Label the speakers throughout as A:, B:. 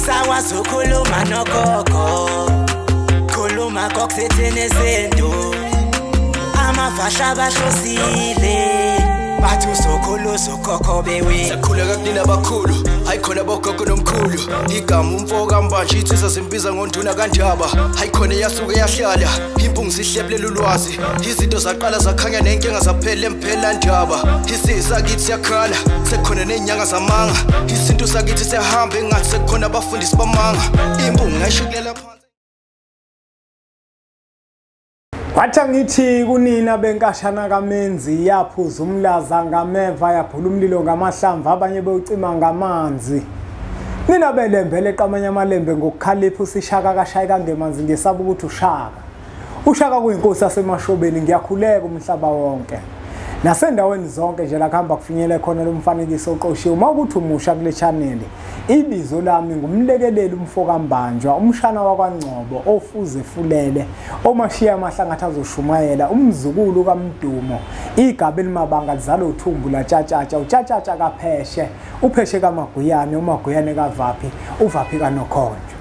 A: Usakwazi ukukhuluma nogogo, khuluma kokuthethene izinto, amavasha abahlosile bathi usokhuluza ukhokho bewe.
B: Sakhuleka kunina abakhulu, hayi khona bogogo nomkhulu. Igama umfoka mbanje ithisa simbiza ngonduna kanjaba. Hayi khona yasuke yahlala, impungu sihlebelela ulwazi. Izinto zaqala zakhanya nenkinga zaphela emphela njaba. Isisa kithi siyakhala, sekhona nenyanga zamanga. Izinto sakithi siyahamba engathi sekhona abafundisi bamanga. Impungu ngayishikelela phansi.
C: Wathi ngithi kunina benkashana kaMenzi yaphuza umlaza ngameva yaphula umlilo ngamahlamvu abanye bewucima ngamanzi. Nina belembele eqamanya amalembe ngokukhalipha usishaka kashayika ngemanzi ngesaba ukuthi ushaka. Ushaka kuyinkosi yasemashobeni ngiyakhuleka umhlaba wonke. Nasendaweni zonke nje la kuhamba kufinyele khona lo mfanekiso oqoshiwe uma ukuthi umusha kule channel. Ibizo lami ngumlekeleli umfoka Mbanjwa, umshana wakwaNgcobo ofuze fulele, omashiya amahlangatha azoshumayela, umzukulu kaMdumo, igaba elimabanga lizalo uthumbu la Tshatatsha, uTshatatsha kaPheshe, uPheshe kaMaguyane, uMaguyane kaVaphi, uVaphi kaNokhonjo.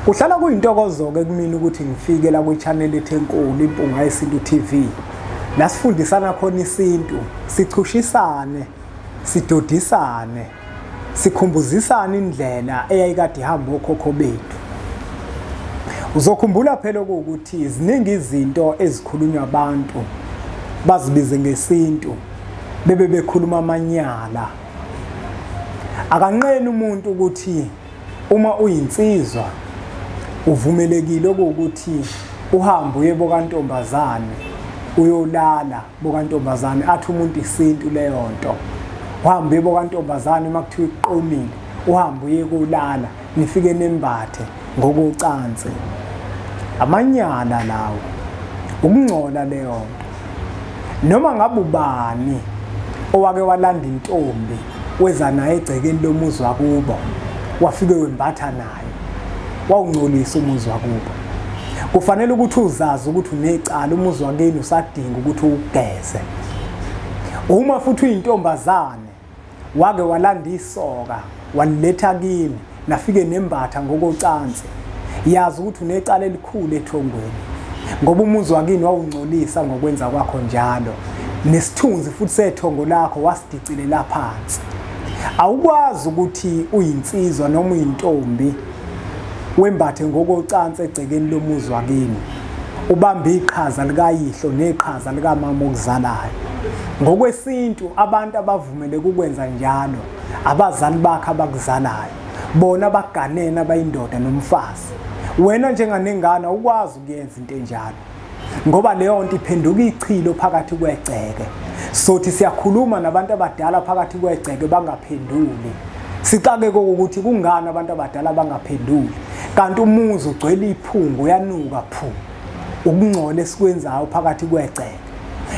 C: Kuhlala kuyintokozo ke kumina ukuthi ngifike la kwi channel ethenkulu Impunga Yesintu TV. La sifundisana khona isintu, sichushisane, sidodisane, sikhumbuzisana indlela eyayikade ihamba okhokho bethu. Uzokhumbula phela ukuthi iziningi izinto ezikhulunywa abantu bazibize ngesintu bebe bekhuluma amanyala. Akanqeni umuntu ukuthi uma uyinsizwa uvumelekile ukuthi uhambe uye bokantombazane uyolala bokantombazane athi umuntu isintu leyo nto. Uhambe bokantombazane makuthiwa iqomile uhambe uye kulala nifike nembathe ngokucansi. Amanyala lawo ukungcola leyo nto. Noma ngabe ubani owake walanda intombi weza naye egcekeni lomuzi wakubo wafike wembatha naye wawungcolisa umuzi wakubo. Kufanele ukuthi uzazi ukuthi unecala umuzi wakini usadinga ukuthi ugeze. Uma futhi uyintombazane wake walanda isoka waliletha kimi nafike nembatha ngokocansi, yazi ukuthi unecala elikhulu ethongweni ngoba umuzi wakini wawungcolisa ngokwenza kwakho njalo, nesithunzi futhi sethongo lakho wasidicilela phansi. Awukwazi ukuthi uyinsizwa noma uyintombi wembathe ngokocansi egcekeni lomuzi wakini ubambe iqhaza likayihlo neqhaza likamama okuzalayo. Ngokwesintu abantu abavumele ukwenza njalo abazali bakhe abakuzalayo, bona baganene abayindoda nomfazi. Wena njenganengane ukwazi ukuyenza into enjalo ngoba leyo nto iphenduka ichilo phakathi kwegceke. Sothi siyakhuluma nabantu abadala phakathi kwegceke bangaphenduli. Sixake ukuthi kungani abantu abadala bangaphenduli kanti umuzi ugcwele iphungu uyanuka phu. Ukungcola esikwenzayo phakathi kwegceke.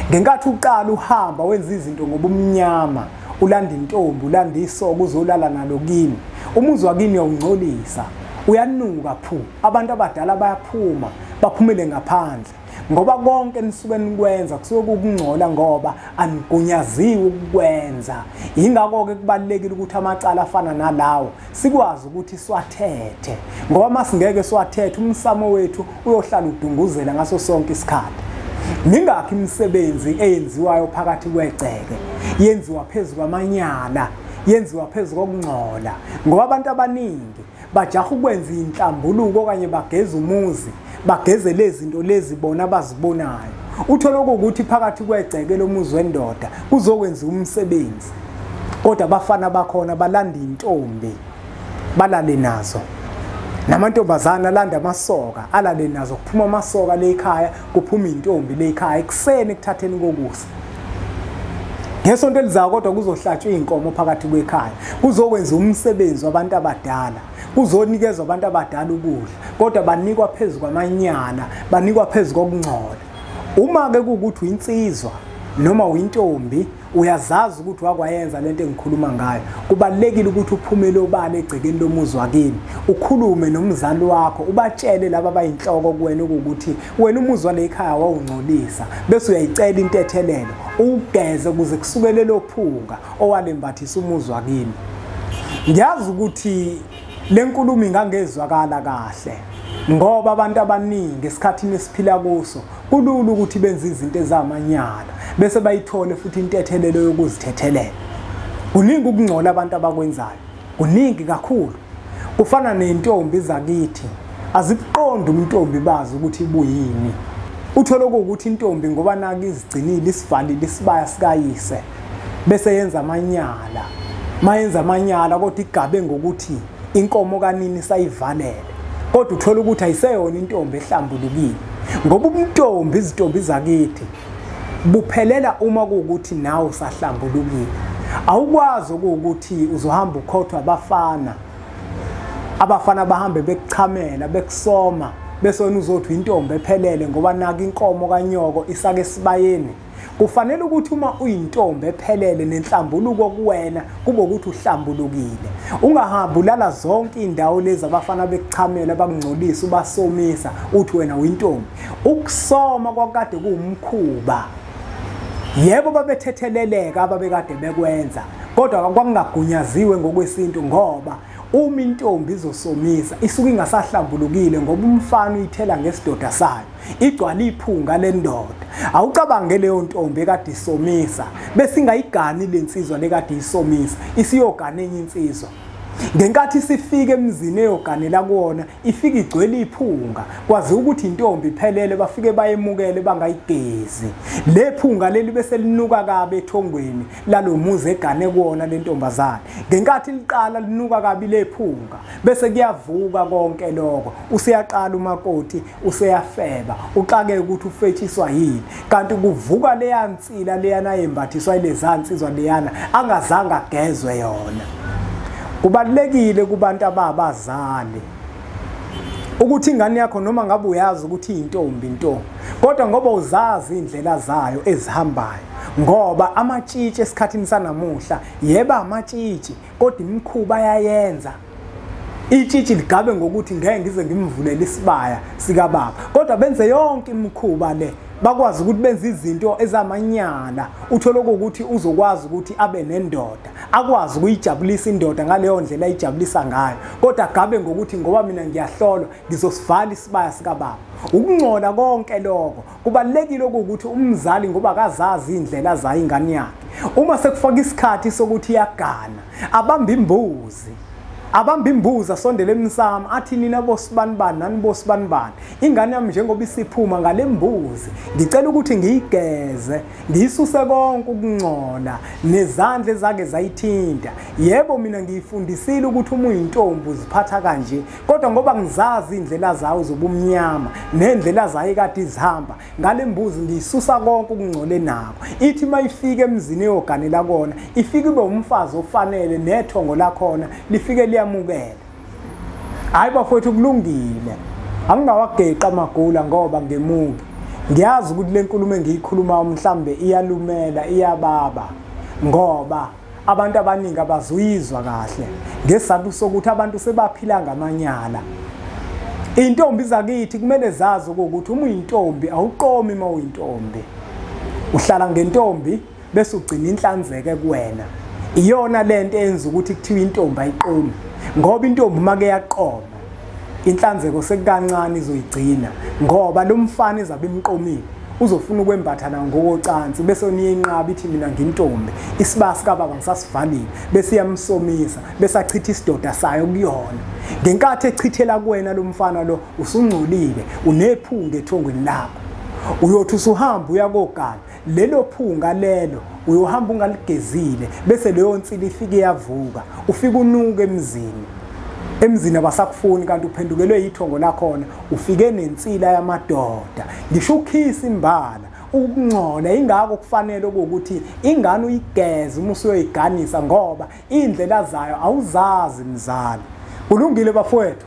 C: Ngenkathi uqala uhamba wenza izinto ngobumnyama, ulanda intombi, ulanda isoka uzolala nalo kini, umuzi wakini uyawungcolisa, uyanuka phu. Abantu abadala bayaphuma, baphumele ngaphandle ngoba konke nisuke nikwenza kusuke ukungcola ngoba anigunyaziwe ukwenza. Ingakho ke kubalekile ukuthi amacala afana nalawo sikwazi ukuthi siwathethe ngoba masingeke siwathethe umsamo wethu uyohlala udunguzela ngaso sonke isikhathi. Mingakho imisebenzi eyenziwayo phakathi kwegceke yenziwa phezulu kwamanyala, yenziwa phezulu kokungcola ngoba abantu abaningi bajaha ukwenza inhlambuluko kanye bageza umuzi, bageze lezi zinto lezi bona abazibonayo. Uthola ukuthi phakathi kwegceke lomuzi wendoda kuzokwenza umsebenzi kodwa abafana bakhona balanda intombi balale nazo. Namantombazana alanda amasoka alale nazo, kuphuma amasoka le ekhaya kuphuma intombi le ekhaya ekuseni ekuthatheni kokusa. Ngesonto elizayo kodwa kuzohlatshwa inkomo phakathi kwekhaya, kuzokwenza umsebenzi wabantu abadala, kuzonikezwa abantu abadala ukudla kodwa banikwa phezulu kwamanyala, banikwa phezulu kokungcola. Uma ke ukuthi uyinsizwa noma uyintombi uyazazi ukuthi wakwayenza lento engikhuluma ngayo, kubalekile ukuthi uphumele obala egcekeni lomuzi wakini, ukhulume nomzali wakho, ubatshele laba abayinhloko kuwena ukuthi wena umuzi wale ekhaya wawungcolisa, bese uyayicela intethelelo ugeze kuze kusukele lo phunga owalembathisa umuzi wakini. Ngiyazi ukuthi Lenkulumo ingangezwakala kahle ngoba abantu abaningi esikhathini esiphila kuso kulula ukuthi benze izinto ezamanyala bese bayithole futhi intethelelo yokuzithethelela. Kuningi ukungcola abantu abakwenzayo, kuningi kakhulu. Kufana nentombi zakithi, aziqonda umntombi bazi ukuthi ibuyini. Uthola ukuthi intombi ngoba naki izigcinile isivalile isibaya sikayise bese yenza amanyala. Mayenza amanyala kodwa igabe ngokuthi inkomo kanini sayivalele. Kodwa uthola ukuthi ayiseyona intombi ehlambulukile. Ngoba umntombi izintombi zakithi buphelela uma kuukuthi nawe usahlambulukile. Awukwazi ukuthi uzohamba ukhothwa abafana bahambe bekuchamela bekusoma bese wena uzothi intombi ephelele ngoba naka inkomo kanyoko isake sibayeni. Kufanele ukuthi uma uyintombi ephelele nenhlambuluko kuwena kube ukuthi uhlambulukile. Ungahambi ulala zonke indawo lezi abafana bekuchamela bakungcolisa ubasomisa uthi wena uyintombi. Ukusoma kwakade kuwumkhuba. Yebo babethetheleleka ababekade bekwenza kodwa kwakungagunyaziwe ngokwesintu ngoba uma intombi izosomisa isuke ingasahlambulukile ngoba umfana uyithela ngesidoda sayo igcwala iphunga lendoda. Awucabange leyo ntombi ekade isomisa bese ingayigani lensizwa lekade isomisa isiyogana enye insizwa. Ngenkathi sifike emzini eyoganela kuona ifika igcwele iphunga kwazi ukuthi intombi iphelele bafike bayemukele bangayigezi. Lephunga leli bese linuka kabe ethongweni lalomuzi egane kuona lentombazane. Ngenkathi liqala linuka kabi lephunga bese kuyavuka konke lokho usiyaqala umakoti useyafeba uxake ukuthi ufetshiswa yini kanti kuvuka leya nsila leyana yembathiswa ilezantsizwa leyana angazange agezwe yona. Kubalekile kubantu ababazali ukuthi ingane yakho noma ngabe uyazi ukuthi intombi into kodwa ngoba uzazi indlela zayo ezihambayo ngoba amatshitshi esikhathini sanamuhla yeba amatshitshi kodwa imikhuba yayenza. Itshitshi ligabe ngokuthi ngeke ngize ngimvulele isibaya sika baba kodwa benze yonke imikhuba le bakwazi ukuthi benze izinto ezamanyala. Uthola ukuthi uzokwazi ukuthi abe nendoda akwazi ukuyijabulisa indoda ngaleyo ndlela ayijabulisa ngayo kodwa gabe ngokuthi ngoba mina ngiyahlolwa ngizosivala isibaya sika baba. Ukungcola konke lokho kubalekile ukuthi umzali ngoba akazazi indlela zayo ingane yakhe uma sekufaka isikhathi sokuthi iyagana abamba imbuzi asondele emsamo athi nina bosibanibani nani bosibanibani ingane yami njengoba isiphuma ngale mbuzi ngicela ukuthi ngiyigeze ngiyisuse konke ukungcola nezandla ezake zayithinta. Yebo mina ngiyifundisile ukuthi uma uyintombi uziphatha kanje kodwa ngoba ngizazi indlela zayo zobumnyama nendlela zayo kade izihamba ngale mbuzi ngiyisusa konke ukungcole nakho. Ithi mayifika emzini eyoganela kona ifike ibe umfazi ofanele nethongo lakhona lifike liyamukela. Hayi bafowethu kulungile angingawageqa amagula ngoba ngemuki ngiyazi ukuthi lenkulumo engiyikhuluma mhlambe iyalumela iyababa ngoba abantu abaningi abazuyizwa kahle ngesizathu sokuthi abantu sebaphila ngamanyala. Intombi zakithi kumele zazi ukuthi uma uyintombi awuqomi uma uyintombi uhlala ngentombi bese ugcina inhlanzeke kuwena. Iyona lento eyenza ukuthi kuthiwa intombi ayiqomi ngoba intombi make yaqoma inhlanzeko sekukancane izoyigcina ngoba lo mfana ezabe imqomile uzofuna ukwembathana ngokocansi bese uniyenqaba ithi mina ngintombi isibaya sika baba ngisasivalile bese iyamsomisa bese achitha isidoda sayo kuyona. Ngenkathi echithela kuwena lo mfana lo usungcolile unephunga ethongweni lakho uyothi usuhamba uyakogana lelo phunga lelo uyohamba ungaligezile bese leyo nsila ifike yavuka ufike unuke emzini abasakufuni kanti uphendukelwe yithongo lakhona ufike nensila yamadoda. Ngisho ukhisa imbala ukungcola ingako kufanele ukuthi ingane uyigeze uma usuyoyiganisa ngoba indlela zayo awuzazi mzali. Kulungile bafowethu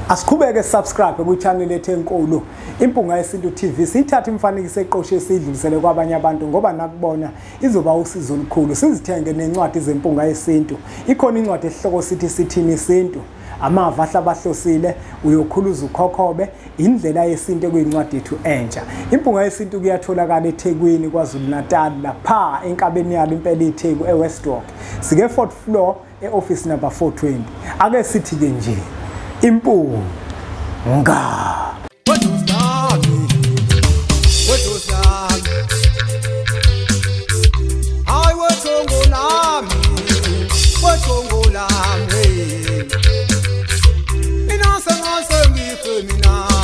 C: asiqhubeke subscribe ku channel ethu enkulu Impunga Yesintu TV. Sithatha imfanekiso eqoshe sidlulisele kwabanye abantu ngoba nakubona izoba usizo olukhulu. Sizithenge nencwadi zempunga yesintu. Ikhona incwadi esihloko sithi sithini isintu amava ahlabahlosile uyokhuluza ukhokhobe indlela yesintu kuyincwadi yethu entsha. Impunga Yesintu kuyatholakala eThekwini kwaZulu Natal lapha enkabeni yalo impela iTheku eWestWalk. Sike 4th floor e-office number 420. Ake sithi ke nje impunga
D: Mina sengife mina